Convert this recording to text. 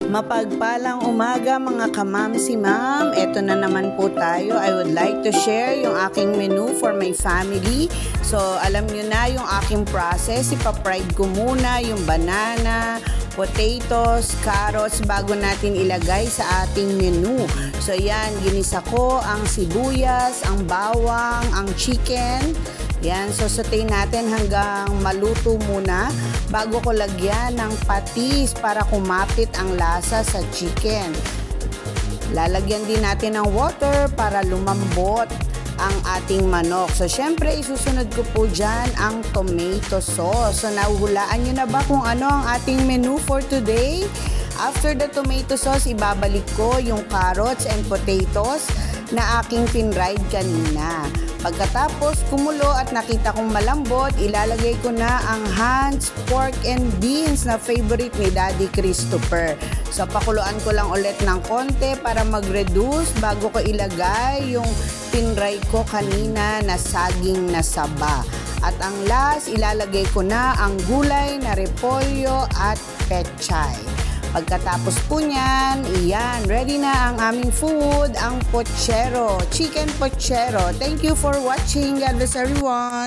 Mapagpalang umaga mga kamamsi-mam. Ito na naman po tayo. I would like to share yung aking menu for my family. So, alam nyo na yung aking process. Ipa-fried ko muna yung banana, potatoes, carrots bago natin ilagay sa ating menu. So, yan. Ginisa ko ang sibuyas, ang bawang, ang chicken. Yan, so sauté natin hanggang maluto muna bago ko lagyan ng patis para kumapit ang lasa sa chicken. Lalagyan din natin ng water para lumambot ang ating manok. So, syempre, isusunod ko po dyan ang tomato sauce. So, nahuhulaan nyo na ba kung ano ang ating menu for today? After the tomato sauce, ibabalik ko yung carrots and potatoes na aking pinried kanina. Pagkatapos kumulo at nakita kong malambot, ilalagay ko na ang Hans pork and beans na favorite ni Daddy Christopher. So, pakuluan ko lang ulit ng konti para mag-reduce bago ko ilagay yung pinray ko kanina na saging na saba. At ang last, ilalagay ko na ang gulay na repolyo at pechay. Pagkatapos po niyan, iyan, ready na ang aming food, ang pochero, chicken pochero. Thank you for watching. God bless everyone.